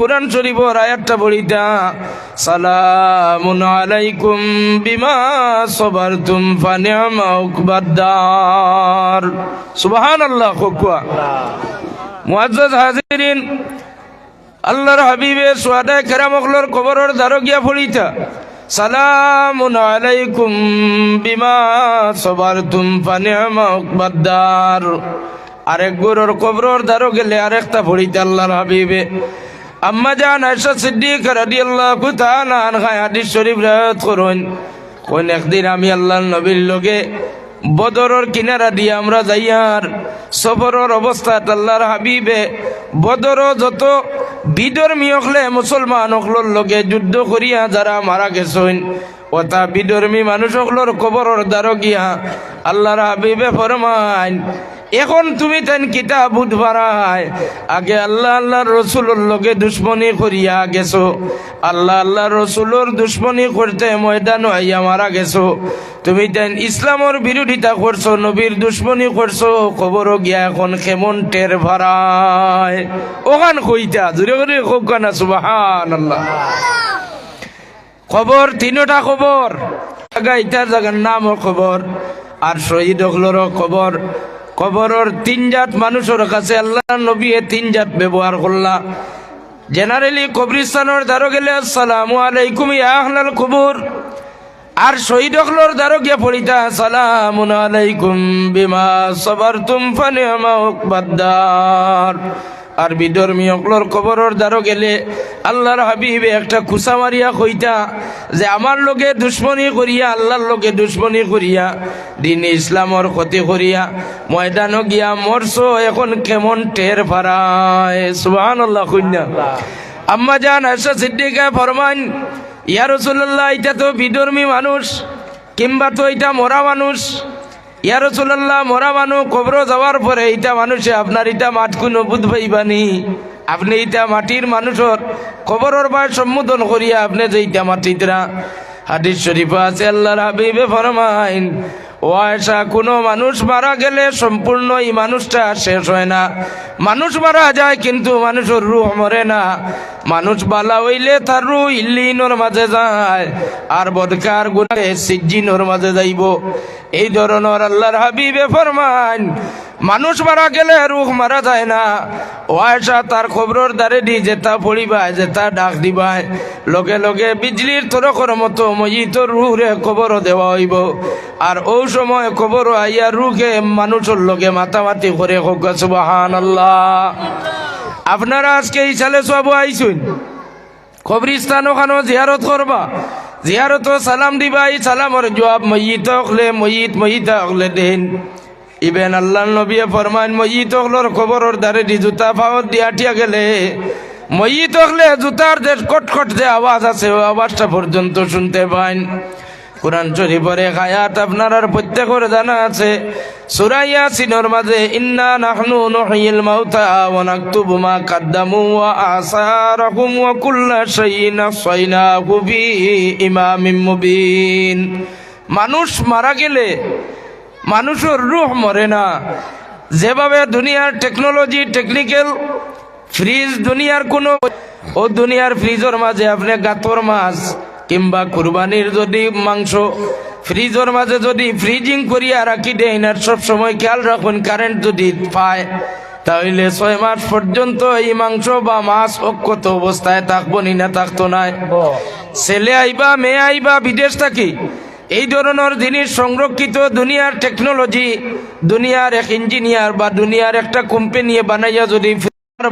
কুরআন শরীফের আয়াতটা বলিতা সালামুন আলাইকুম বিমা সাবারতুম ফানি'মা উকবাদ-দার। সুবহানাল্লাহ। খুকুয়া মুআজ্জাজ হাজিরিন, আল্লাহর হাবিবে সুহাদায়ে কেরামগুলোর কবরের দ্বারে গিয়া পড়িতা সালামুন আলাইকুম বিমা সাবারতুম ফানি'মা উকবাদ-দার। আরেক গুরুর কবরের দ্বারে গেলে আরেকটা পড়িতা আল্লাহর হাবিবে আম্মা জান আয়েশা সিদ্দিকা রাদিয়াল্লাহু তাআলা আনহা হাদিস শরীফ রাওয়ায়াত করেন, কোন একদিন আমি আল্লাহর নবীর লগে বদরের কিনারা দিয়ে আমরা যাইয়ার সফরের অবস্থাত আল্লাহর হাবিবে বদর যত বিধর্মী হলে মুসলমান হকলোর লগে যুদ্ধ করিয়া যারা মারা গেছেন ওটা বিধর্মী মানুষ হকলোর কবরের দ্বারে গিয়া আল্লাহর হাবিবে ফরমাইন, এখন তুমি তেন কিতা বুধ পারায় আগে আল্লাহ আল্লাহর রসুলের লগে দুশ্মনী করিয়া গেছো, আল্লাহ আল্লাহর রসুলের দুশ্মনী করতে ময়দান হইয়া মারা গেছো, তুমি তেন ইসলামের বিরোধিতা করছো, নবীর দুশ্মনী করছো, খবর গিয়া এখন কেমন টের ভাড়ায় ওখান কইতা জোরে করে হোক না সুবহানাল্লাহ। খবর তিনটা খবর, ইটার জায়গার নাম খবর আর শহীদ হকলোর খবর। কবরের তিন জাত মানুষের কাছে আল্লাহ নবী তিন জাত ব্যবহার করলা। জেনারেলি কবরিস্তানের দ্বারে গেলে আসসালামু আলাইকুম ইয়া আহলাল কবর, আর শহীদ হকলোর দ্বারে গিয়ে পড়িতা সালামুন আলাইকুম বিমা সাবারতুম ফানি'মা উকবাদ-দার। আর বিধর্মী হকলোর কবরের দ্বারে গেলে আল্লাহর হাবিবে একটা কুসা মারিয়া কইতা যে আমার লগে দুশ্মনী করিয়া আল্লাহর লগে দুশ্মনী করিয়া দিন ইসলামর ক্ষতি করিয়া ময়দান গিয়া মরছো, এখন কেমন টের ফারায় সুবহানাল্লাহ। কইনা আম্মা জান আয়েশা সিদ্দিকা ফরমান, ইয়া রাসূলুল্লাহ, এটা তো বিধর্মী মানুষ কিংবা তো এটা মরা মানুষ। ইয়া রাসূলুল্লাহ, মরা মানুষ কবর যাওয়ার পরে এটা মানুষে আপনার এটা মাঠ কোনো বুধ পাইবানি, আপনি এটা মাটির মানুষের কবরের বায় সম্বোধন করিয়া আপনি যে এটা মাটিতরা। হাদিস শরীফ আছে আল্লাহর হাবিবে ফরমাইন, ও আয়েশা, কোনো মানুষ মারা গেলে সম্পূর্ণ এই মানুষটা শেষ হয় না। মানুষ মারা যায় কিন্তু মানুষের রূহ মরে না। মানুষ বালা হইলে তার রূহ ইল্লিনের মাঝে যায় আর বদকার গুনাহে সিজ্জিনের মাঝে যাইব। এই ধরনের আল্লাহর হাবিবে ফরমান, মানুষ মারা গেলে রূহ মারা যায় না। ও আয়েশা, তার খবরের দ্বারে দি যেটা পড়িবায় যেটা ডাক দিবায় লগে লগে বিজলির তরকর মতো মইতর রূহরে কবর দেওয়া হইব। আর ও সময় কবর আইয়া রূহকে মানুষের লগে মাতামাতি করে হোক সুবহানাল্লাহ। আপনারা আজকে এই সালে সব আইসুন কবরিস্তান ওখানে জিয়ারত করবা, জিয়ারত সালাম দিবা, এই সালামর জবাব মইত হলে মইত হলে দেন। ইবেন আল্লাহ নবী ফরমান, মইত হলোর খবরের দ্বারে দি জুতা পাওয়ার দিয়া টিয়া গেলে মইত হলে জুতার যে কটকট যে আওয়াজ আছে ওই আওয়াজটা পর্যন্ত শুনতে পান। কুরআন শরীফের এক আয়াত আপনার আর প্রত্যেকের জানা আছে, সূরা ইয়াসিনের মাঝে ইন্না নাহনু নুহয়িল মাউতা ওয়া নাকতুবু মা কদ্দামু ওয়া আসারহুম ওয়া কুল্লা শাইইন আহসাইনাহু ফি ইমামিম মুবিন। মানুষ মারা গেলে মানুষের রূহ মরে না। যেভাবে দুনিয়ার টেকনোলজি টেকনিক্যাল ফ্রিজ দুনিয়ার কোনো ও দুনিয়ার ফ্রিজের মাঝে আপনি গাতর মাছ কিংবা কুরবানির যদি মাংস ফ্রিজের মাঝে যদি ফ্রিজিং করিয়া রাখি দেন আর সব সময় খেয়াল রাখুন কারেন্ট যদি পায় তাহলে 6 মাস পর্যন্ত এই মাংস বা মাছ অক্ষত অবস্থায় থাকবো না থাকতো না। ছেলে আইবা মেয়ে আইবা বিদেশ থাকি এই ধরনের জিনিস সংরক্ষিত দুনিয়ার টেকনোলজি দুনিয়ার এক ইঞ্জিনিয়ার বা দুনিয়ার একটা কোম্পানি বানাইয়া যদি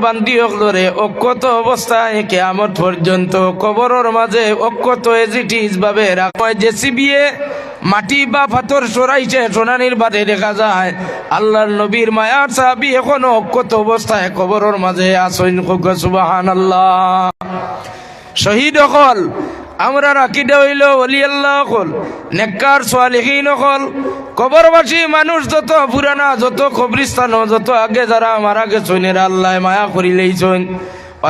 বান্দি হকলরে অক্ষত অবস্থায় কিয়ামত পর্যন্ত কবরের মাঝে অক্ষত এজিটিস ভাবে রাখা হয়। জেসিবিয়ে মাটি বা পাথর সরাইছে সোনানির বাদে দেখা যায় আল্লাহর নবীর মায়ার সাহাবী এখনো অক্ষত অবস্থায় কবরের মাঝে আসেন। সুবহানাল্লাহ। শহীদ হল আমরা আকিদা হইল ওলি আল্লাহ হল নেককার সালেহিন হল কবরবাসী মানুষ যত পুরানা যত কবরিস্তান যত আগে যারা মারা গেছেন এরা আল্লাহ মায়া করিলেইছেন।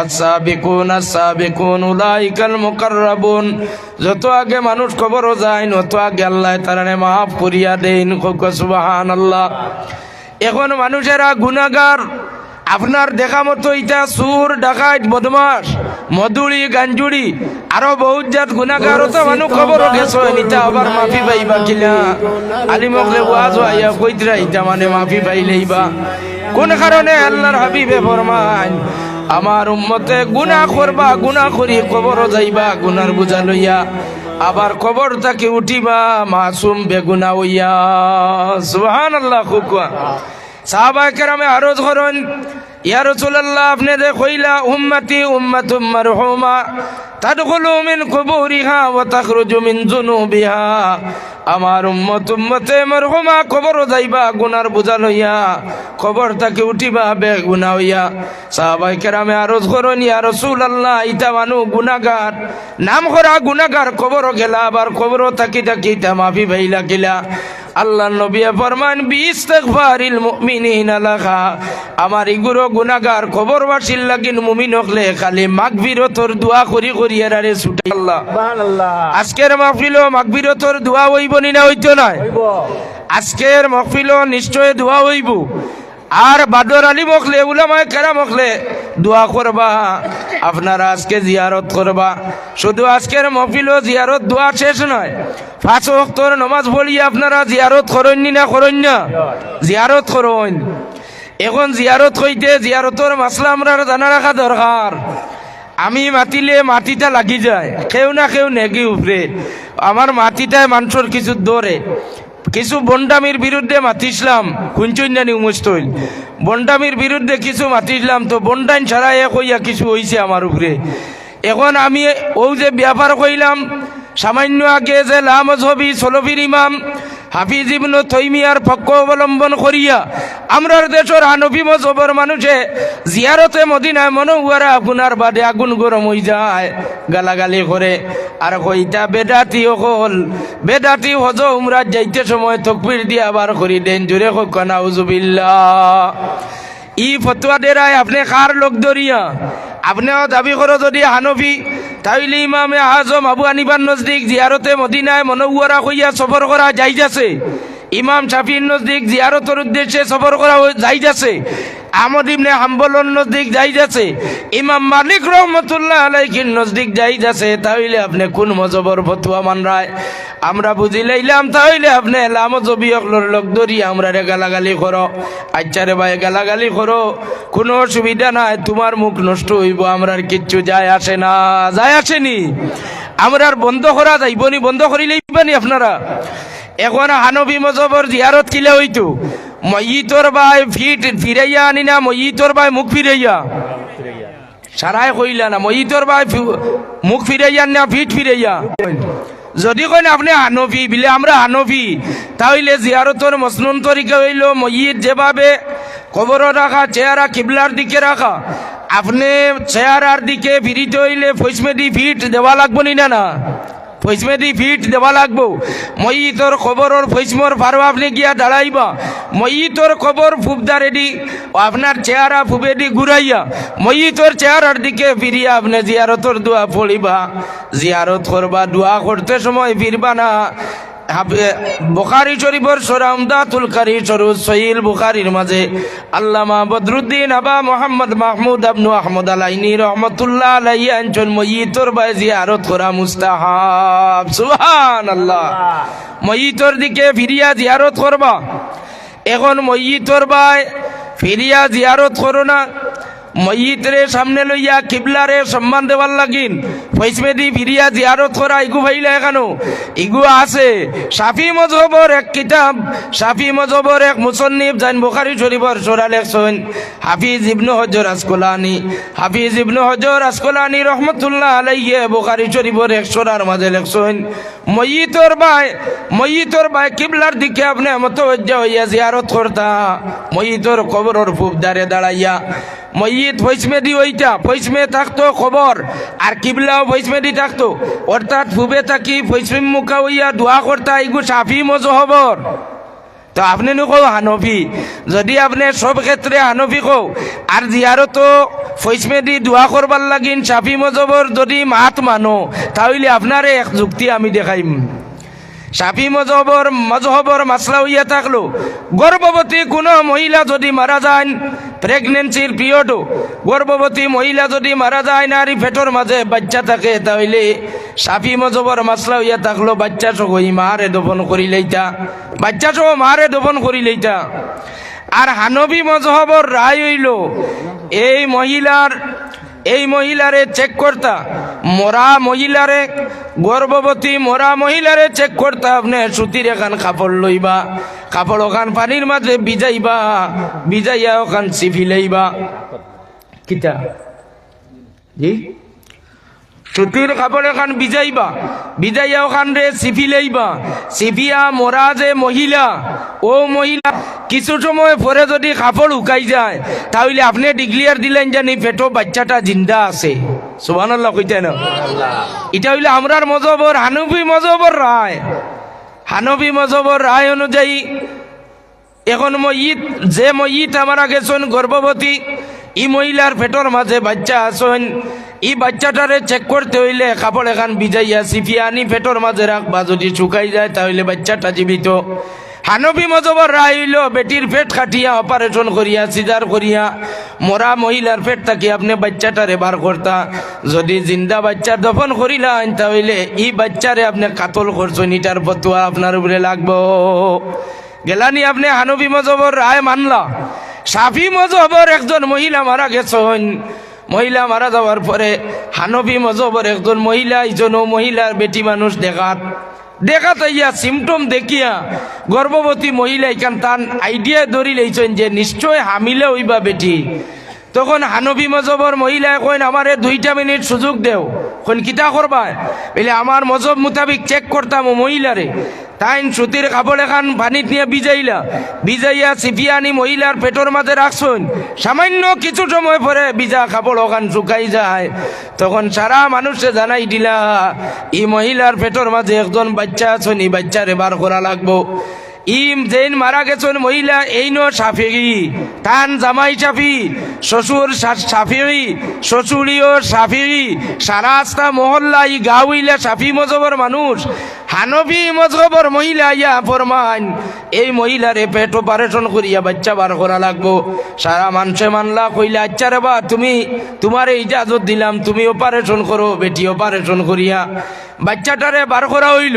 আস-সাবিকুন আস-সাবিকুন উলাইকাল মুকাররাবুন। যত আগে মানুষ কবরও যায় তত আগে আল্লাহ তারানে মাফ করিয়া দেন। সুবহানাল্লাহ। এখন মানুষেরা গুনাহগার আপনার দেখা মতো ইটা সুর ডাকাইত বদমাস মধুরি গাঞ্জুড়ি আরো বহুত জাত গুণাগার তো মানুষ খবর গেছো ইটা আবার মাফি পাইবা কিলা আলিমকলে ওয়াজ আইয়া কইতরা ইটা মানে মাফি পাইলেইবা কোন কারণে আল্লাহর হাবিবে ফরমান আমার উম্মতে গুনাহ করবা গুনাহ করি কবর যাইবা গুনার বোঝা লইয়া আবার কবর থেকে উঠিবা মাসুম বেগুনা হইয়া সুবহানাল্লাহ। খুব সাহাবায়ে কেরামে আরজ করেন ইয়া রাসূলুল্লাহ আপনি যে কইলা উম্মতি উম্মাতুম মারহুমা তাদখুলু মিন কুবুরিহা ওয়া তাখরুজু মিন যুনুবিহা আমার উম্মত উম্মতে মারহুমা কবর যাইবা গুনার বোঝা লইয়া কবর থেকে উঠিবা বেগুনা হইয়া। সাহাবায়ে কেরামে আরজ করেন ইয়া রাসূলুল্লাহ ইতা মানু গুনাহগার নাম করা গুনাহগার কবর গেলা আবার কবর থাকি থাকি তা মাফি ভাইলা গেলা আল্লাহ নবী ফরমান বিইস্তিগফারিল মুমিনিনা লাহা আমার ইগুরো গুনাহগার কবরবাসীর লাগিন মুমিন হকলে খালি মাগফিরতর দোয়া করি করি এরারে ছুটে আল্লাহ সুবহানাল্লাহ। আজকের মাহফিলও মাগফিরতর দোয়া হইব নি না হইতো না? আজকের মাহফিলও নিশ্চয় দোয়া হইব আর বাদর আলিম হকলে উলামায়ে কেরাম হকলে দোয়া করবা আপনারা আজকে জিয়ারত করবা। শুধু আজকের মাহফিলও জিয়ারত দোয়া শেষ নয়, 5 ওয়াক্তের নামাজ পড়িয়ে আপনারা জিয়ারত করেন না করেন না? জিয়ারত করেন। এখন জিয়ারত হইতে জিয়ারতর মাসলা আমরা জানা রাখা দরকার। আমি মাতিলে মাটিটা লাগি যায়, কেউ না কেউ নেগি উপরে আমার মাটিটায় মানুষের কিছু দৌড়ে কিছু বন্ডামির বিরুদ্ধে মাতিছিলাম কুঞ্চন্যানি উমস্তইল বন্ডামির বিরুদ্ধে কিছু মাতিছিলাম তো বন্ডাইন ছাড়া এক হইয়া কিছু হইছে আমার উপরে। এখন আমি ও যে ব্যাপার কইলাম সামান্য আগে যে লামজহবি সলফির ইমাম হাফিজ ইবনে তাইমিয়ার পক্ষ অবলম্বন করিয়া আমরার দেশের হানফি মযহবের মানুষে জিয়ারতে মদিনায় মনোয়ারা আপনার বাদে আগুন গরম হয়ে যায় গালাগালি করে আর কইতা বেদাতি হল বেদাতি হজ উমরা যাইতে সময় তাকবীর দিয়া আবার করি দেন জোরে কই নাউজুবিল্লাহ। ই ফতোয়া দেরায় আপনি কার লোক ধরিয়া আপনিও দাবি করো যদি হানফি তাইলে ইমামে আজম আবু হানিফার নজদিক জিয়ারতে মদিনায় মনোয়ারা কইয়া সফর করা জায়েজ আছে। ইমাম শাফির নজদিক জিয়ারতের উদ্দেশ্যে সফর করা জায়েজ আছে। আহমদ ইবনে হাম্বলের নজদিক জায়েজ আছে। ইমাম মালিক রহমাতুল্লাহ আলাইহির নজদিক জায়েজ আছে। তাইলে আপনি কোন মযহবের ফতোয়া মানরায় আমরা বুঝি লইলাম তাইলে আপনি লামজবি হকলর লোক ধরি আমরা রে গালাগালি করো। আচ্ছা রে ভাই গালাগালি করো কোনো অসুবিধা নাই, তোমার মুখ নষ্ট হইব আমরার কিচ্ছু যায় আসে না। যায় আসেনি আমরার বন্ধ করা যাইবনি, বন্ধ করিলেই পানি আপনারা। এখন হানফি মযহবের জিয়ারত কিলা হইতো ময়িতর ভাই ফিট ফিরাইয়া আনি না ময়িতর ভাই মুখ ফিরাইয়া সারাই কইলা না ময়িতর ভাই মুখ ফিরাইয়া না ফিট ফিরাইয়া। যদি কেন আপনি হানফি বিলে আমরা হানফি তাহলে জিয়ারতর মসনুন তরিকা হইল ময়িত যেভাবে কবর রাখা চেহারা কিবলার দিকে রাখা আপনি চেহারার দিকে ফিরিতে হইলে ফৈসমেদি ফিট দেওয়া লাগবো নি না? ফৈসমেদি ফিট দেওয়া লাগবো। ময়িতর খবরের ফৈসমর ভারো আপনি গিয়া দাঁড়াইবা ময়িতর খবর ফুবদা রেডি আপনার চেহারা ফুবেদি ঘুরাইয়া ময়িতর চেহারার দিকে ফিরিয়া আপনি জিয়ারতর দোয়া পড়িবা জিয়ারত করবা। দোয়া করতে সময় ফিরবা না। বুখারী শরীফের সূরা উমদাতুল কারী শরীফ সহিহ বুখারীর মাঝে আল্লামা বদরুদ্দিন আবা মুহাম্মদ মাহমুদ ইবনে আহমদ আলাইনি রাহমাতুল্লাহ আলাইহি আনজন ময়িতর বাই জিয়ারত করা মুস্তাহাব। সুবহানাল্লাহ। ময়িতর দিকে ফিরিয়া জিয়ারত করবা। এখন ময়িতর বাই ফিরিয়া জিয়ারত করো না, ময়িতরে সামনে লইয়া কিবলারে সম্মান দেওয়ার লাগিন ফৈসমেদি ফিরিয়া জিয়ারত করা ইগু ভাইলা এখানো ইগু আছে। শাফি মযহবের এক কিতাব শাফি মযহবের এক মুসন্নিফ জান বুখারী শরীফের সূরা লেখছেন হাফিজ ইবনে হজর আসকলানি। হাফিজ ইবনে হজর আসকলানি রহমাতুল্লাহ আলাইহি বুখারী শরীফের এক সূরার মাঝে লেখছেন ময়িতর ভাই কিবলার দিকে আপনি মুতওয়াজ্জা হইয়া জিয়ারত করতা ময়িতর কবরের ফুবদারে দাঁড়াইয়া। ময়িত ফৈসমেদি ওইটা ফৈসমে থাকতো খবর আর কিবলাও ফৈসমেদি থাকতো অর্থাৎ ফুবে থাকি ফৈসমিম মুখা হইয়া দোয়া করতা ইগু শাফি মযহবর। তো আপনি নো কও হানফি, যদি আপনি সব ক্ষেত্রে হানফি কও আর জিয়ারত ফৈসমেদি দোয়া করবার লাগিন শাফি মযহবর যদি মাত মানো তাহলে আপনারে এক যুক্তি আমি দেখাইম। শাফি মজহবর মাসলা হইয়া থাকলো গর্ভবতী কোনো মহিলা যদি মারা যায় প্রেগনেন্সির পিরিয়ডও গর্ভবতী মহিলা যদি মারা যায় নারী পেটের মাঝে বাচ্চা থাকে তাহলে শাফি মজহবর মাসলা হইয়া থাকলো বাচ্চা সহ মারে দফন করি লইতা বাচ্চা সহ মারে দফন করি লইতা। আর হানবী মজহবর রায় হইল এই মহিলারে চেক করতা মরা মহিলারে গর্ভবতী মরা মহিলারে চেক করতা আপনি সুতির এখান কাপড় লইবা কাপড় ওখান পানির মাঝে ভিজাইয়া ওখান সিফি লইবা কিতা জি সুতির কাপড় এখান ভিজাইয়া ওখান রে সিফি লইবা সিফিয়া মরা যে মহিলা ও মহিলা কিছু সময় পরে যদি কাপড় উকাই যায় তাহলে আপনি ডিক্লিয়ার দিলেন জানি পেটো বাচ্চাটা জিন্দা আছে সুবহানাল্লাহ কইতেন এটা হইলে আমরার মজহবর হানফি মজহবর রায় অনুযায়ী এখন ময়িত আমার গেছেন গর্ভবতী ই মহিলার পেটর মাঝে বাচ্চা আসেন ই বাচ্চাটারে চেক করতে হইলে কাপড় এখান ভিজাইয়া সিফিয়া আনি পেটর মাঝে রাখবা যদি শুকাই যায় তাহলে বাচ্চাটা জীবিত। হানফি মজহবর রায় হইল বেটির পেট কাটিয়া অপারেশন করিয়া সিজার করিয়া মরা মহিলার পেট থাকি আপনি বাচ্চাটারে বার করতা যদি জিন্দা বাচ্চা দফন করিলেন তাহলে ই বাচ্চারে আপনি কাতল করছেন এটার ফতোয়া আপনার উপরে লাগবো গেলানি আপনি হানফি মজহবর রায় মানলা। শাফি মজহবর একজন মহিলা মারা গেছেন মহিলা মারা যাওয়ার পরে হানফি মজহবর একজন মহিলা এইজনও মহিলার বেটি মানুষ দেখাত ইয়া সিমটম দেখিয়া গর্ভবতী মহিলা এখান তান আইডিয়া ধরি লইছেন যে নিশ্চয় হামিলে হইবা বেটি। তখন হানফি মজহবর মহিলায় কইন আমারে 2 মিনিট সুযোগ দেও কোন কিতা করবা বলে আমার মজহব মোতাবিক চেক করতাম ও মহিলারে তাইন সুতির কাপড় এখান পানিত নিয়ে ভিজাইয়া সিফিয়া আনি মহিলার পেটর মাঝে রাখছেন সামান্য কিছু সময় পরে ভিজা কাপড় ওখান শুকাই যায় তখন সারা মানুষে জানাই দিলা এই মহিলার পেটর মাঝে একজন বাচ্চা আছেন এই বাচ্চারে বার করা লাগবো। যেন মারা গেছেন মহিলা এই শাফিঈ তান জামাই শাফি শ্বশুর শাফিঈ শ্বশুরিও শাফিঈ সারা আস্তা মহল্লা ই গাঁওইলা শাফি মজহবর মানুষ হানফি মজহবর মহিলা ইয়া ফরমান এই মহিলারে পেট অপারেশন করিয়া বাচ্চা বার করা লাগবো। সারা মানুষে মানলা কইলা আচ্ছা রে বা তুমি তোমার ইজাজত দিলাম তুমি অপারেশন করো বেটি অপারেশন করিয়া বাচ্চাটারে বার করা হইল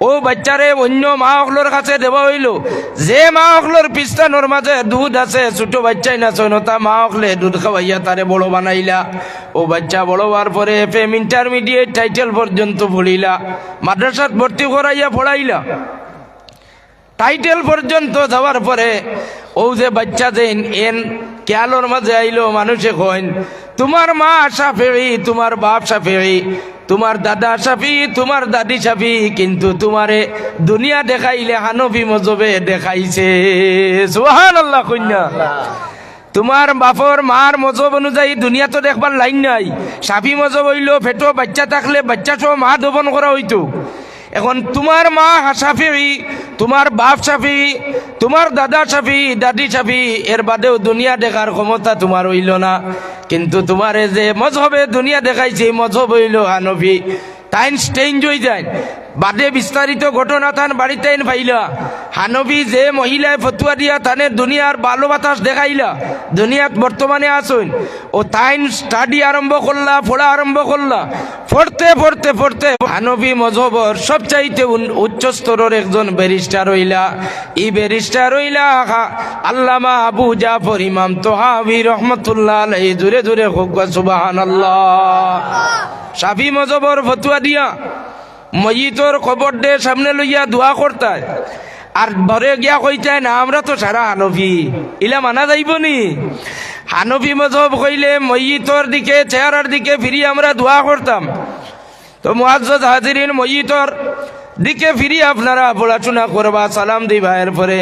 ও বাচ্চারে অন্য মা অকলোর কাছে দেওয়া হইল যে মা অকলোর পিস্তানোর মাঝে দুধ আছে ছোট বাচ্চাই না তা মা অকলে দুধ খাওয়াইয়া তারে বড় বানাইলা ও বাচ্চা বড় হওয়ার পরে এফএম ইন্টারমিডিয়েট টাইটেল পর্যন্ত পড়িলা মাদ্রাসাত ভর্তি করাইয়া পড়াইলা টাইটেল পর্যন্ত যাওয়ার পরে ও যে বাচ্চা যেন এন খেয়ালোর মাঝে আইলো মানুষে কইন তোমার মা শাফিঈ তোমার বাপ শাফিঈ তোমার দাদা শাফি তোমার দাদি শাফি কিন্তু তোমারে দুনিয়া দেখাইলে হানফি মজহবে দেখাইছে সুবহানাল্লাহ কইনা তোমার বাপর মার মজহব অনুযায়ী দুনিয়া তো দেখবার লাইন নাই শাফি মজহব হইল পেটো বাচ্চা থাকলে বাচ্চা সহ মা দফন করা হইতো এখন তোমার মা শাফিঈ তোমার বাপ শাফি তোমার দাদা শাফি দাদি শাফি এর বাদেও দুনিয়া দেখার ক্ষমতা তোমার হইল না কিন্তু তোমারে যে মজহবে দুনিয়া দেখাইছে মজহব হইল হানফি তাইন স্টেঞ্জ হয়ে যায় বাদে বিস্তারিত ঘটনা তান বাড়িতে পাইলা হানফি যে মহিলায় ফতুয়া দিয়া তানের দুনিয়ার ভালো বাতাস দেখাইলা দুনিয়াত বর্তমানে আসুন ও তাইন স্টাডি আরম্ভ করলা পড়া আরম্ভ করলা পড়তে হানফি মজহবর সবচাইতে উচ্চ স্তরের একজন ব্যারিস্টার হইলা এই ব্যারিস্টার হইলা আল্লামা আবু জাফর ইমাম তোহাবি রহমতুল্লাহ আলাইহি জোরে জোরে হোক সুবহানাল্লাহ। শাফি মজহবর ফতুয়া দিয়া ময়িতর কবর দে সামনে লইয়া দোয়া করতায় আর ঘরে গিয়া কইতায় না আমরা তো সারা হানফি ইলা মানা যাইব নি হানফি মজহব কইলে ময়িতর দিকে চেহারার দিকে ফিরি আমরা দোয়া করতাম। তো মুআজ্জাজ হাজিরিন ময়িতর দিকে ফিরি আপনারা পড়াশোনা করবা সালাম দিবা এরপরে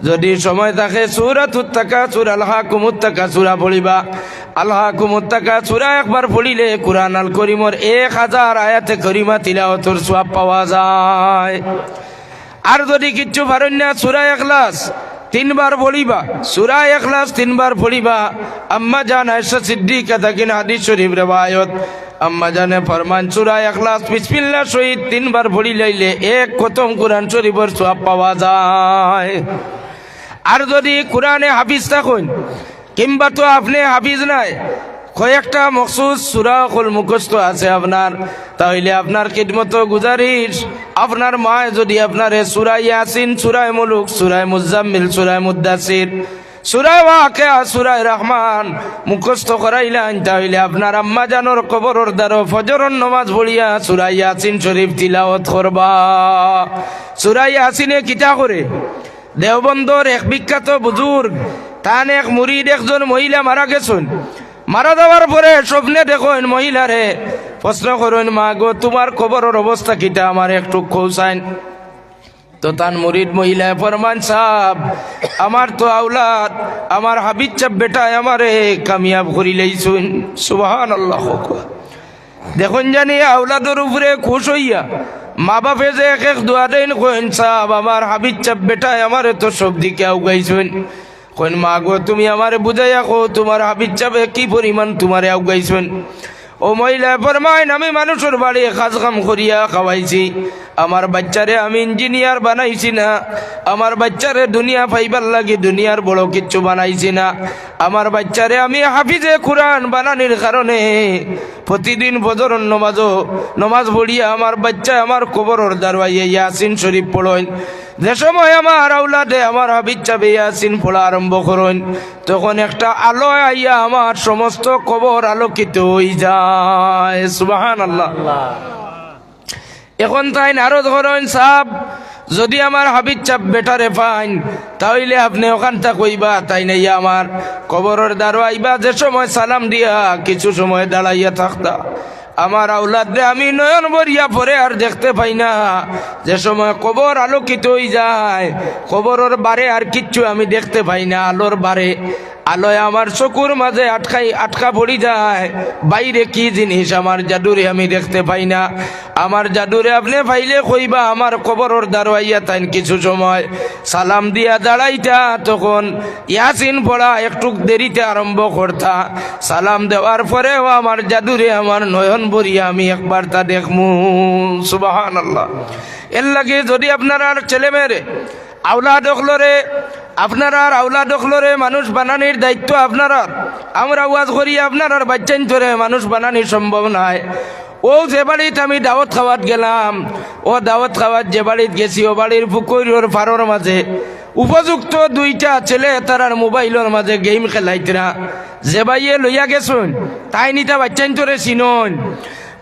যদি সময় থাকে সূরাতুত তাকাসুর আলহাকুমুত তাকাসুর পড়িবা আলহাকুমুত তাকাসুর একবার পড়িলে কুরআন আল করিমর 1000 আয়াতে করিমা তিলাওয়াতের সওয়াব পাওয়া যায়। আর যদি কিচ্ছু পারেন না সূরা ইখলাস 3 বার পড়িবা সূরা ইখলাস 3 বার পড়িবা। আম্মা জান আয়েশা সিদ্দিকা থেকে হাদিস শরীফ রওয়ায়াত আম্মা জানে ফরমান সূরা ইখলাস বিসমিল্লাহ শহীদ 3 বার পড়ি লাইলে এক খতম কোরআন শরীফের সওয়াব পাওয়া যায়। আর যদি কোরআনে হাফিজ থাকুন কিংবা তো আপনি হাফিজ নাই, কয়েকটা মখসুস সূরা কল মুখস্থ আছে আপনার, তাহলে আপনার খিদমত গুজারিশ আপনার মা যদি আপনারে সূরা ইয়াসিন, সূরা মুলুক, সূরা মুজাম্মিল, সূরা মুদ্দাসির, সূরা ওয়াকিয়া, সূরা রহমান মুখস্থ করাইলেন, তাহলে আপনার আম্মা জানোর কবরের দ্বারা ফজরের নামাজ পড়িয়া সূরা ইয়াসিন শরীফ তিলাওয়াত করবা। সূরা ইয়াসিনে কিতা করে দেওবন্দর এক বিখ্যাত বুজুর্গ তান এক মুরিদ একজন মহিলা মারা গেছেন। মারা যাওয়ার পরে স্বপ্নে দেখেন মহিলারে, প্রশ্ন করেন মা গো তোমার কবরের অবস্থা কিটা আমার একটু খোঁজাইন। তো তান মুরিদ মহিলায় ফরমান সাহেব আমার তো আওলাদ, আমার হাবিব চাপ বেটায় আমারে কামিয়াব করি লাইছুন। সুবহানাল্লাহ। দেখুন জানি আওলাদের উপরে খুশ হইয়া মা বাপে যে এক এক দোয়া দেন কইন সাহেব আমার হাবিব চাপ বেটায় আমারে তো সব দিকে আউগাইছুন। কইন মা গো তুমি আমারে বুঝাইয়া কো তোমার হাবিব চাপে কি পরিমাণ তোমারে আউগাইছুন। ও মহিলা ফরমাইন আমি মানুষের বাড়ি কাজ কাম করিয়া খাওয়াইছি, আমার বাচ্চারে আমি ইঞ্জিনিয়ার বানাইছি না, আমার বাচ্চারে দুনিয়া পাইবার লাগি দুনিয়ার বড় কিচ্ছু বানাইছি না, আমার বাচ্চারে আমি হাফিজে কোরআন বানানির কারণে প্রতিদিন ফজরের নমাজ পড়িয়া আমার বাচ্চা আমার কবরের দারওয়াইয়ে ইয়াসিন শরীফ পড়েন। যে সময় আমার আওলাদে আমার হাবিব চাবে ইয়াসিন পড়া আরম্ভ করেন, তখন একটা আলো আইয়া আমার সমস্ত কবর আলোকিত হয়ে যায়। সুবহানাল্লাহ। এখন তাই আরো ধরেন সাহেব যদি আমার হাবিব চাপ বেটারে পাইন তাহলে আপনি ওখানটা কইবা তাই নাই আমার কবরের দ্বারা আইবা, যে সময় সালাম দিয়া কিছু সময় দাঁড়াইয়া থাকতা আমার আওলাদে আমি নয়ন ভরিয়া পরে আর দেখতে পাই না। যে সময় কবর আলোকিত হয়ে যায় কবরের বারে আর কিচ্ছু আমি দেখতে পাই না, আলোর বারে আলোয় আমার চকুর মাঝে আটকা পড়ি যায়, বাইরে কি জিনিস আমার জাদুরে আমি দেখতে পাই না। আমার জাদুরে আপনি পাইলে কইবা আমার কবরের দারওয়াইয়া তাইন কিছু সময় সালাম দিয়া দাঁড়াইতা, তখন ইয়াসিন পড়া একটু দেরিতে আরম্ভ করতা, সালাম দেওয়ার পরেও আমার জাদুরে আমার নয়ন ভরিয়া আমি একবার তা দেখমু। সুবহানাল্লাহ। এর লাগে যদি আপনার আর ছেলে মেয়েরে আওলাদ হলরে মানুষ বানানির দায়িত্ব আপনার। আমরা ওয়াজ করি আপনার আর বাচ্চাইন ধরে মানুষ বানানি সম্ভব নয়। ও যে বাড়িতে আমি দাওয়াত খাওয়াত গেলাম, ও দাওয়াত খাওয়াত যে বাড়িতে গেছি ও বাড়ির পুকুরের পাড়ের মাঝে উপযুক্ত দুইটা ছেলে তারার মোবাইলের মাঝে গেম খেলাইতরা, যে বাইয়ে লইয়া গেছুন তাই নিতা বাচ্চাইন ধরে চিনন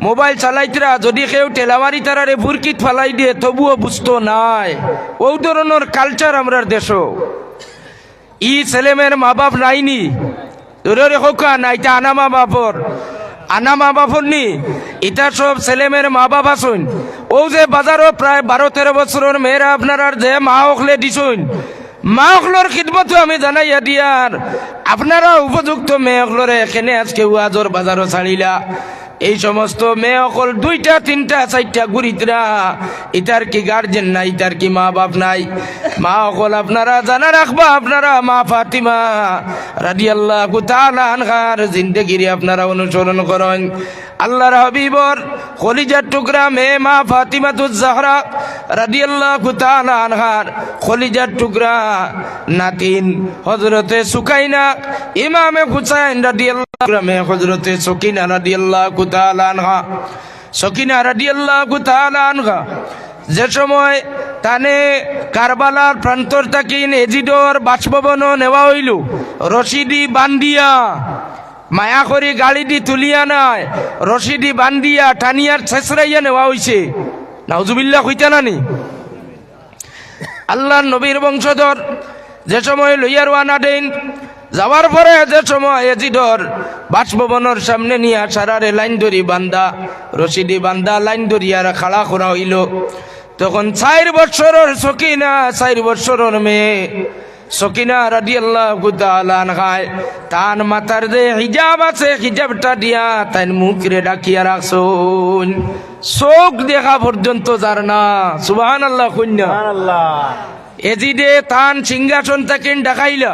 মোবাইল চালাইতরা, যদি কেউ টেলামারি তারারে বুরকিত ফালাই দিয়ে তবুও বুঝতো নাই। ও ধরনের কালচার আমরার দেশ। ই ছেলেমেয়ের মা বাপ নাইনি তোরে হোকা নাইটা আনা মা বাপর নি, এটা সব ছেলেমেয়ের মা বাপ আসুন। ও যে বাজারও প্রায় 12-13 বছরের মেয়েরা আপনার আর যে মা হকলে দিছুন, মা হকলর খিদমত আমি জানাইয়া দিয়ার আপনারা উপযুক্ত মেয়ে হকলরে এখানে আজকে ওয়াজর বাজারও ছাড়িলা। এই সমস্ত মেয়ে অকল 2টা 3টা 4টা ঘুরিতরা, ইতার কি গার্জেন নাই, ইতার কি মা বাপ নাই। মা অকল আপনারা জানা রাখবা, আপনারা মা ফাতিমা রাদিয়াল্লাহু তাআলা আনহার জিন্দেগিরি আপনারা অনুসরণ করেন। আল্লাহর হাবিবর খলিজার টুকরা মেয়ে মা ফাতিমাতুজ জাহরা রাদিয়াল্লাহু তাআলা আনহার খলিজার টুকরা নাতিন হযরতে সুকাইনা ইমামে হুসাইন রাদিয়াল্লাহু মেয়ে হযরতে সকিনা রাদিয়াল্লাহু তাআলা আনহা, সকিনা রাদিয়াল্লাহু তাআলা আনহা যে সময় তানে কারবালার প্রান্তর তাকিন এজিডর বাসভবন নেওয়া হইল, রশিদি বান্দিয়া মায়া করে গাড়ি দি তুলিয়া নাই, রশিদি বান্দিয়া টানিয়ার ছেসরাইয়া নেওয়া হইছে। নাউজুবিল্লাহ কইতা নানি। আল্লাহর নবীর বংশধর যে সময় লইয়া রওনা দেন, যাওয়ার পরে যে সময় এজিডর বাসভবনের সামনে নিয়ে সারারে লাইন ধরি বান্দা, রশিদি বান্দা লাইন ধরিয়া খাড়া করা হইল, তখন 4 বছরের সকিনা, 4 বছরের মেয়ে সকিনা রাদিয়াল্লাহু তাআলা আনহা তান মাথার যে হিজাব আছে হিজাবটা দিয়া তাই মুখরে ডাকিয়া রাখছুন, চোখ দেখা পর্যন্ত যার না। সুবহানাল্লাহ কন্যা। এজিদে তান সিংহাসন তাকে ডাকাইলা,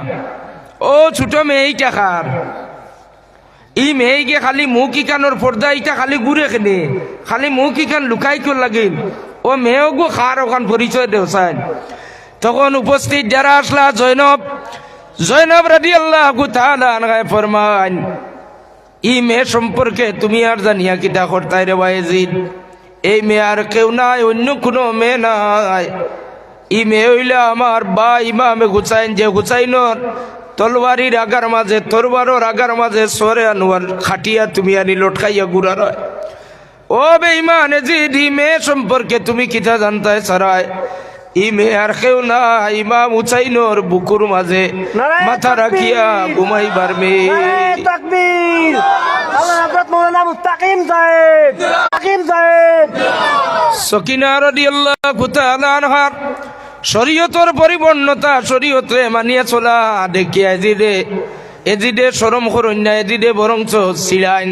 ও ছোট মেয়ে টাকার ই মেয়ে খালি মুখ ইকানোর পর্দা ইটা খালি ঘুরে খেলে খালি মুখ ইকান লুকাই কেউ লাগিল ও মেয়েও গো খার ওখান পরিচয় দেওসাইন। তখন উপস্থিত যারা আসলা জৈনব রাদিয়াল্লাহু তাআলা আনহা ফরমান ই মেয়ে সম্পর্কে তুমি আর জানিয়া কিটা করতাই রে ইয়াজিদ, এই মেয়ে আর কেউ নাই, অন্য কোনো মেয়ে নাই। ই মেয়ে হইলে আমার বা ইমামে হুসাইন, যে হুসাইনর তলবারির আগার মাঝে তরবারর আগার মাঝে সরে আনোয়ার খাটিয়া তুমি আনি লটকাইয়া গুড়ার হয়। ও বেঈমান ইয়াজিদ, ই মেয়ে সম্পর্কে তুমি কিটা জানতাই সারায়? ই মেয়ে আর কেউ না, ইমাম হুসাইনর বুকুর মাঝে মাথা রাখিয়া ঘুমাইবার মেয়ে। তাকবীর! আল্লাহ হযরত মাওলানা মুস্তাকিম সাহেব সকিনা রাদিয়াল্লাহু তাআলা আনহা শরীয়তের পরিপূর্ণতা, শরীয়তে মানিয়া চলা দেখি এজিদে শরম করুন না, এজিদে বরঞ্চ ছিলাইন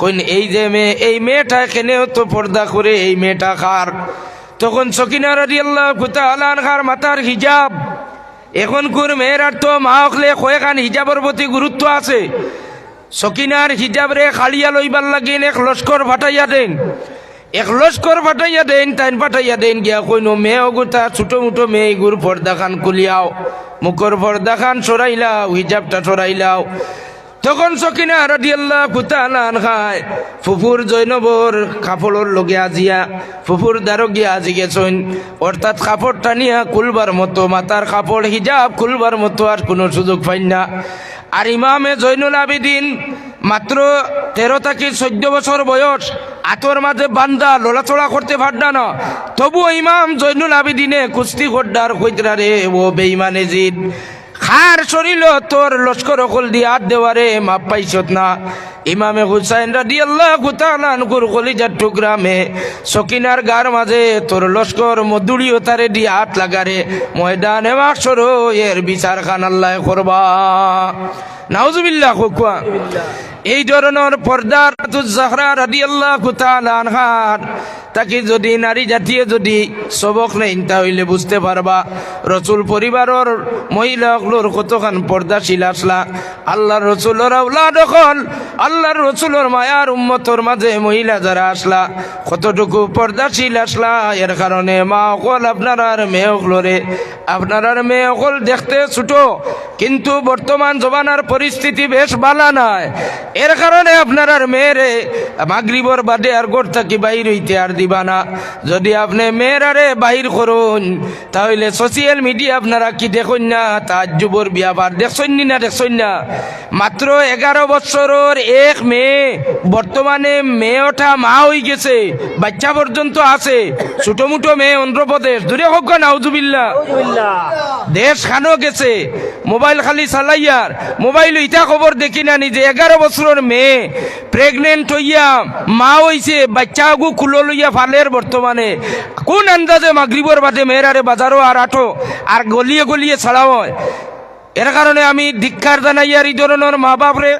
কইন এই যে মেয়ে, এই মেয়েটা কেনেও তো পর্দা করে, এই মেয়েটা কার? তখন সকিনা রাদিয়াল্লাহু তাআলা আনহার মাথার হিজাব, এখনকার মেয়েরার তো মা হকলে কয়েকখান হিজাবের প্রতি গুরুত্ব আছে। সকিনার হিজাব রে খালিয়া লইবার লাগিন এক লস্কর ফাটাইয়া দেন, তাইন ফাটাইয়া দেন গিয়া কইনো মেয়ে অগুতা ছোট মুটো মেয়ে গুর পর্দা খান কুলিয়াও, মুখর পর্দা খান সরাইলাও, হিজাবটা সরাইলাও। তখন সকিনা রাদিয়াল্লাহু তাআলা আনহা ফুফুর জৈনবর কাপড়র লগে আজিয়া ফুফুর দ্বারো গিয়া আজি গেছেন, অর্থাৎ কাপড় টানিয়া খুলবার মতো, মাথার কাপড় হিজাব খুলবার মতো আর কোনো সুযোগ পাইন না। আর ইমামে জৈনুল আবেদিন মাত্র 13 থেকে 14 বছর বয়স, আতর মাঝে বান্দা লড়াচড়া করতে পারডা না, তবুও ইমাম জৈনুল আবেদিনে কুস্তি গড্ডার কইতরা রে ও বেঈমান ইয়াজিদ, খার শরীর তোর লস্কর অকল দিয়ে হাত দেওয়ারে মাপ পাইছত না। ইমামে হুসাইন রাদিয়াল্লাহু তাআলা আনহুর কলিজার টুকরা মে সকিনার গার মাঝে তোর লস্কর মধুরীয় তারে দিয়ে হাত লাগারে ময়দানে মাহশর এর বিচার খান আল্লাহ করবা। নাউজুবিল্লাহ। কোয়া এই ধরনের পর্দা জাহরা রাদিয়াল্লাহু তাআলা আনহা তাকে যদি নারী জাতীয় যদি সবক নেই তাহলে বুঝতে পারবা রসুল পরিবারের মহিলাগুলোর কতখান পর্দাশীল আসলা। আল্লাহর রসুলের আওলাদ হল, আল্লাহর রসুলের মায়ার উম্মতর মাঝে মহিলা যারা আসলা কতটুকু পর্দাশীল আসলা। এর কারণে মা অকল আপনার মেয়ে অকলরে, আপনার মেয়ে অকল দেখতে ছোট, কিন্তু বর্তমান জমানার পরিস্থিতি বেশ ভালো নয়। এর কারণে আপনার মেয়েরে মাগরিবর বাদে আর গোর থাকি বাইর হইতে আর দিবা না। যদি আপনি মেয়েরারে বাহির করুন তাহলে সোশিয়াল মিডিয়া আপনারা কি দেখুন না, তাজ্জুবর বিয়াবার দেখছেন না, দেখছেন না? মাত্র 11 বছরের এক মেয়ে বর্তমানে মেয়েটা মা হয়ে গেছে, বাচ্চা পর্যন্ত আছে, ছোট মুটো মেয়ে অন্ধ্রপ্রদেশ দূরে হোক নাউজুবিল্লাহ, দেশ খানো গেছে। মোবাইল খালি চালাইয়ার মোবাইল ইটা খবর দেখি না নিজে 11 বছরের মেয়ে প্রেগনেন্ট হইয়া মা হইছে, বাচ্চা গু কুলো লইয়া ফালের। বর্তমানে কোন আন্দাজে মাগরিবর বাদে মেয়েরারে বাজারও আর আঠো আর গলিয়ে গলিয়ে ছাড়াও হয়। এর কারণে আমি ধিক্কার জানাইয়ার এই ধরনের মা বাপরে,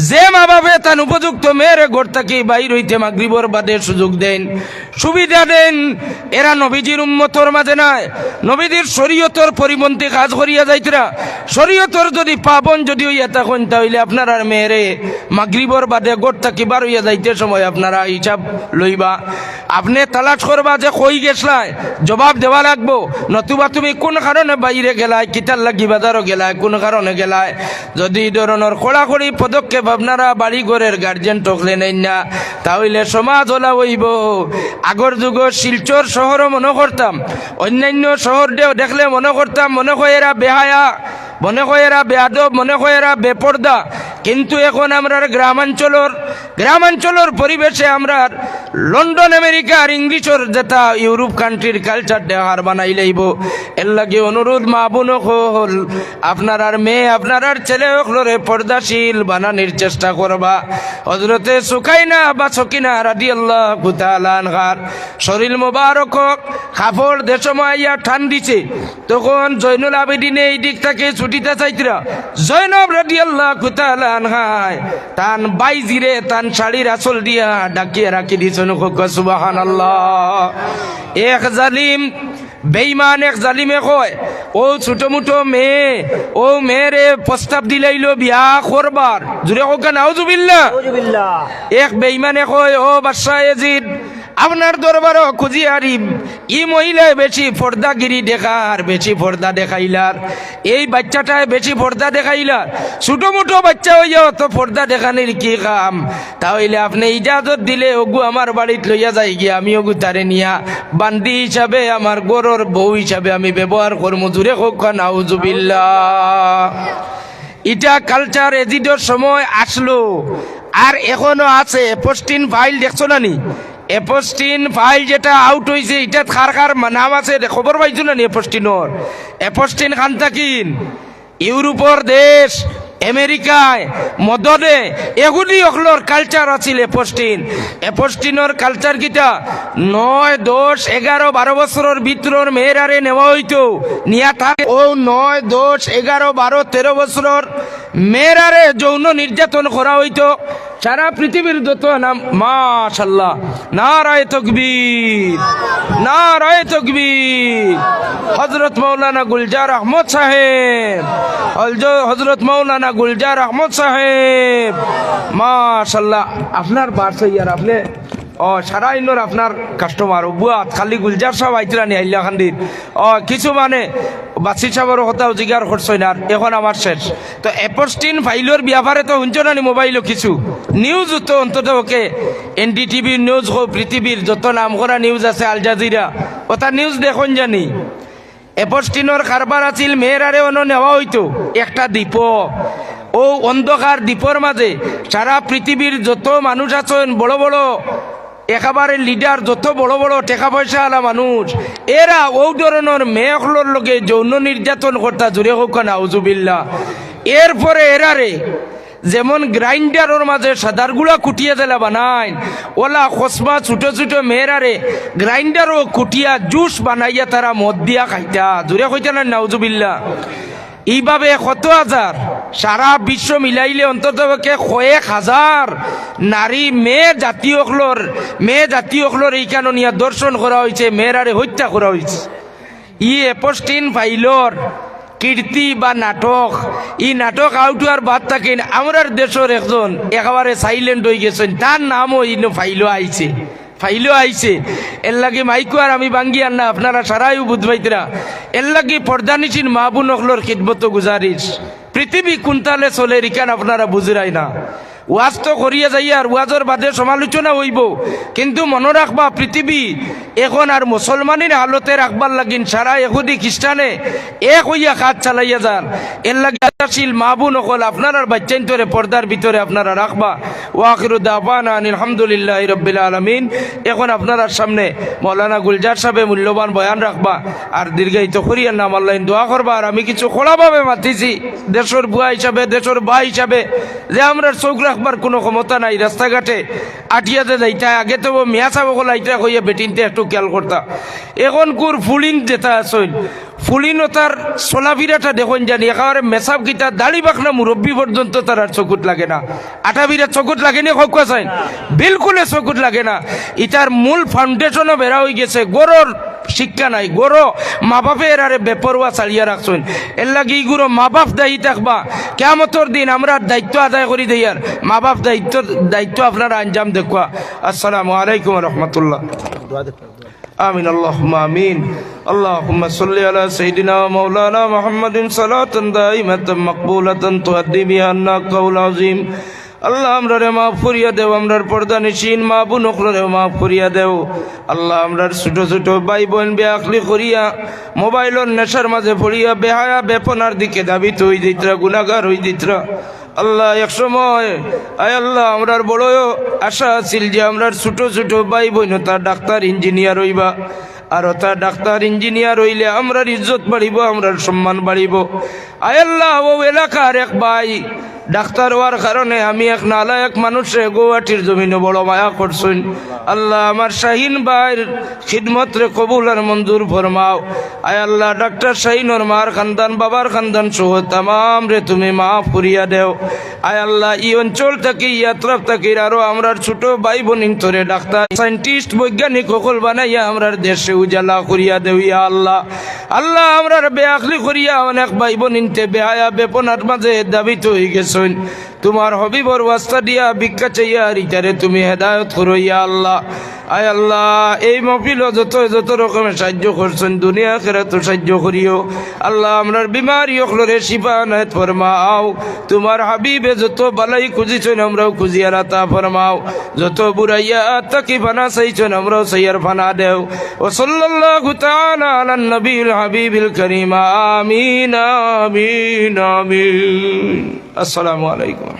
যে মা বাপে তার উপযুক্ত মেয়েরে ঘর থেকে বাইর হইতে মাগরিবর বাদে সুযোগ দেন, সুবিধা দেন, এরা নবীজির উম্মতর মাঝে নাই, নবীজির শরীয়তর পরিপন্থী কাজ করিয়া যাইতরা। শরীয়তর যদি পাবন যদি হইয়া তখন তাহলে আপনার আর মেয়েরে মাগরিবর বাদে ঘর থেকে বার হইয়া যাইতে সময় আপনারা হিসাব লইবা। আপনি তালাশ করবা যে কই গেছলাই, জবাব দেওয়া লাগবো, নতুবা তুমি কোন কারণে বাইরে গেলাই, কিতার লাগি বাজারও গেলাই, কোন কারণে গেলাই। যদি ধরনের কড়াকড়ি পদক্ষেপ আপনারা বাড়ি ঘরের গার্জেন টকলে নেন না তাহলে সমাজ ওলা হইব। আগর যুগ শিলচর শহরও মনে করতাম, অন্যান্য শহর দেখলে মনে করতাম মনে হয় এরা বেহায়া, মনে হয় এরা বেয়াদব, মনে হয় এরা বেপর্দা। কিন্তু এখন আমরা গ্রামাঞ্চলের পরিবেশে আমরা লন্ডন আমেরিকা আর ইংলিশর যেটা ইউরোপ কান্ট্রির কালচার দেখার বানাই লাইব। এর লাগে অনুরোধ মা বোন হল, আপনার আর মেয়ে আপনার আর ছেলে হলরে পর্দাশীল বানানোর চেষ্টা করবা। হযরতে সুকাইনা বা সকিনা রাদিয়াল্লাহু তাআলা আনহার শরীর মোবারক কাপড় দেশমাইয়া ঠান দিছে, তখন জৈনুল আবেদিনে এই দিক থেকে ছুটিতে চাইতরা। জৈনব রাদিয়াল্লাহু তাআলা আনহায় তান বাইজিরে তান শাড়ির আঁচল দিয়া ডাকিয়ে রাখি দিছেন। সুবহানাল্লাহ। এক জালিম বেঈমান এক জালিমে কয় ও ছোট মুটো মেয়ে ও মেয়েরে প্রস্তাব দিলাইলো বিয়া করবার, জুড়ে হোক নাউজুবিল্লাহ। নাউজুবিল্লাহ। এক বেঈমানে কয় ও বাদশাহ ইয়াজিদ আপনার দরবারও খুঁজি আরিম ই মহিলায় বেশি পর্দাগিরি দেখার, বেশি পর্দা দেখাইলার, এই বাচ্চাটায় বেশি পর্দা দেখাইলার, ছোট মোটো বাচ্চা হইয়া অত পর্দা দেখানির কি কাম? তাহলে আপনি ইজাজত দিলে ওগু আমার বাড়িতে লইয়া যাই গিয়া আমি ওগু তারে নিয়া বান্দি হিসাবে আমার গরুর বউ হিসাবে আমি ব্যবহার করবো, জুড়ে হোক নাউজুবিল্লাহ। এটা কালচার এজিডর সময় আসলো আর এখনো আছে। এপোস্টিন ফাইল দেখছো না নি? এপোস্টিন ফাইল যেটা আউট হয়েছে এটা কার কার নাম আছে খবর পাইছো না নি? এপোস্টিনর এপোস্টিন খান থাকিন ইউরোপর দেশ আমেরিকায় মদনে এগুলি অখলোর কালচার আছিল। এপোস্টিনর কালচার কিটা 9, 10, 11, 12 বছরের ভিতরের মেয়েরারে নেওয়া হইতো, নিয়া থাকে ও 9, 10, 11, 12, 13 বছরের মেয়েরারে যৌন নির্যাতন করা হইতো। সারা পৃথিবীর যত নাম মাশাআল্লাহ, নারায়ে তাকবীর, নারায়ে তাকবীর। হযরত মাওলানা গুলজার আহমদ সাহেব, হযরত মাওলানা গুলজার আহমদ সাহেব, মাশাআল্লাহ। আপনার বারসে ইয়ার আপনি সারা ইনোর আপনার কাস্টমার বুয়াত খালি গুলজার সাহেব আইতরা নি আইলা খান্দির কিছু মানে বাসি সাহেবের কথাও জিজ্ঞার করছই না। এখন আমার শেষ তো এপোস্টিন ফাইলর ব্যাপারে তো শুনছো না নি? মোবাইলও কিছু নিউজ তো অন্তত ওকে এনডিটিভি নিউজ হোক, পৃথিবীর যত নাম করা নিউজ আছে, আল জাজিরা ওটা নিউজ দেখুন জানি। এপোস্টিনর কারবার আছিল মেয়েরারে অন্য নেওয়া হইতো একটা দ্বীপ, ও অন্ধকার দ্বীপের মাঝে সারা পৃথিবীর যত মানুষ আছেন, বড় বড় একেবারে লিডার, যত বড় বড় টাকা পয়সা আলা মানুষ, এরা ও ধরনের মেয়েগুলোর লোকে যৌন নির্যাতন করতা, জুড়ে হোক নাউজুবিল্লাহ। এরপরে এরারে যেমন গ্রাইন্ডারের মাঝে সাদার গুলা কুটিয়া দিলা বানাই, ওলা খসমা ছোট ছোট মেয়েরারে গ্রাইন্ডারও কুটিয়া জুস বানাইয়া তারা মদ দিয়া খাইতা, জুড়ে কইতা না নাউজুবিল্লাহ। এইভাবে কত হাজার সারা বিশ্ব মিলাইলে অন্তত কয়েক হাজার নারী মেয়ে জাতীয়গুলোর এইখানে নিয়ে দর্শন করা হয়েছে, মেয়েরারে হত্যা করা হয়েছে। ই এপোস্টিন ফাইলর কীর্তি বা নাটক, ই নাটক আউট হওয়ার বাদ থাকেন আমরার দেশের একজন একেবারে সাইলেন্ট হয়ে গেছেন, তার নামও ইনো ফাইলও আইছে। এর লাগে মাইকো আর আমি বাঙ্গি আর না, আপনারা সারাইও বুঝবাইতরা। এর লাগে পর্দানিসীন মা বোন অকলোর খিদমত গুজারিস। পৃথিবী কোনতালে চলে রিকান আপনারা বুঝিরাই না। ওয়াজ তো করিয়া যাই আর ওয়াজের বাদে সমালোচনা হইব, কিন্তু মনে রাখবা পৃথিবী এখন আর মুসলমানের হালতে রাখবার লাগিন সারা এহুদি খ্রিস্টানে এক হইয়া কাজ চালাইয়া যান। এর লাগে মা বোন অকল আপনার আর বাচ্চাইন তোরে পর্দার ভিতরে আপনারা রাখবা। ওয়াখিরু দাওয়ানা আলহামদুলিল্লাহি রাব্বিল আলামিন। এখন আপনার সামনে মৌলানা গুলজার সাহেব মূল্যবান বয়ান রাখবা, আর দীর্ঘায়িত করিয়া নাম আল্লাহ দোয়া করবা। আর আমি কিছু খোলাভাবে মাতিছি দেশের বুয়া হিসাবে, দেশের ভাই হিসাবে, যে আমরা চোখ রাখবার কোনো ক্ষমতা নাই। রাস্তাঘাটে আটিয়াতে যাইতা আগে তো মিয়া সাহেব লাইটা হইয়া বেটিনতে একটু খেয়াল করতা। এখন কুর ফুলিন যেটা আসল ফুলিন তার চলাফিরাটা দেখুন জানি একেবারে মেসাব গীতা দাড়ি বাখনা মুরব্বী পর্যন্ত তার আর চকুত লাগে না। আটা বিরা চকুত লাগে না হকুয়া চাই, বিলকুলে চকুত লাগে না। ইটার মূল ফাউন্ডেশনও বেড়া হয়ে গেছে, গরুর শিক্ষা নাই, গরু মা বাপে এরারে বেপরোয়া চালিয়ে রাখছেন। এর লাগে ইগুলো মা বাপ দায়ী থাকবা। কিয়ামতের দিন আমরা দায়িত্ব আদায় করি দেয়ার, মা বাপ দায়িত্ব আপনারা আঞ্জাম দেখবা। আসসালামু আলাইকুম রহমতুল্লাহ। آمين اللهم آمين اللهم صل على سيدنا مولانا محمد صلاة دائمة مقبولة تؤدي بها عنا قول عظيم। আল্লাহ আমরারে মাফ করিয়া দেও, আমরার পর্দা নিশিন মা বোন অকলরে মাফ করিয়া দেও। আল্লাহ আমরার ছোট ছোট ভাই বোন বেআকলি করিয়া মোবাইলের নেশার মাঝে পড়িয়া বেহায়া বেপনার দিকে দাবিত হই দিতরা, গুনাহগার হই দিতরা। আল্লাহ এক সময় আয় আল্লাহ আমরার বড় আশা আছিল যে আমরার ছোট ছোট ভাই বোন তার ডাক্তার ইঞ্জিনিয়ার হইবা, আর তার ডাক্তার ইঞ্জিনিয়ার হইলে আমরার ইজ্জত বাড়িব, আমরার সম্মান বাড়িব। আয় আল্লাহ ও এলাকার এক ভাই ডাক্তার হওয়ার কারণে আমি এক নালায়ক মানুষে গুয়াহাটির জমিনে বড় মায়া করছুন আল্লাহ আমার শাহিন ভাইয়ের খিদমত রে কবুল আর মঞ্জুর ফরমাও আয় আল্লাহ ডাক্তার শাহিনর মার খানদান বাবার খানদান সহ তামাম রে তুমি মাফ করিয়া দেও আয় আল্লাহ এই অঞ্চল থেকে ইয়াত্রা থেকে আরো আমরার ছোট ভাই বোনিন তোরে ডাক্তার সায়েন্টিস্ট বৈজ্ঞানিক সকল বানাইয়া আমরার দেশে উজালা করিয়া দেও ইয়া আল্লাহ আল্লাহ আমরার বেআখলি করিয়া অনেক ভাই বোনিনতে বেহায়া বেপনার মাঝে দাবিত হয়ে গেছেন তোমার হবিবর ওয়াস্তা দিয়া ভিক্ষা চাইয়া রিতারে তুমি হেদায়ত করো ইয়া আল্লাহ আয় আল্লাহ এই মহফিল যত রকমের সাহায্য করছেন দুনিয়া খেরাত সাহায্য করিও আল্লাহ আমরার বিমারি অখলরে শিফা নায়ত ফরমাও তোমার হাবিবে যত বালাই খুঁজিছেন আমরাও খুঁজিয়ার আতা ফরমাও যত বুড়াইয়া তাকি ফানা চাইছেন আমরাও সাইয়ার ফানা দেও ও সাল্লাল্লাহু তাআলা আলান নবিল হাবিবিল করিম আমিন আমিন আমিন আসসালামু আলাইকুম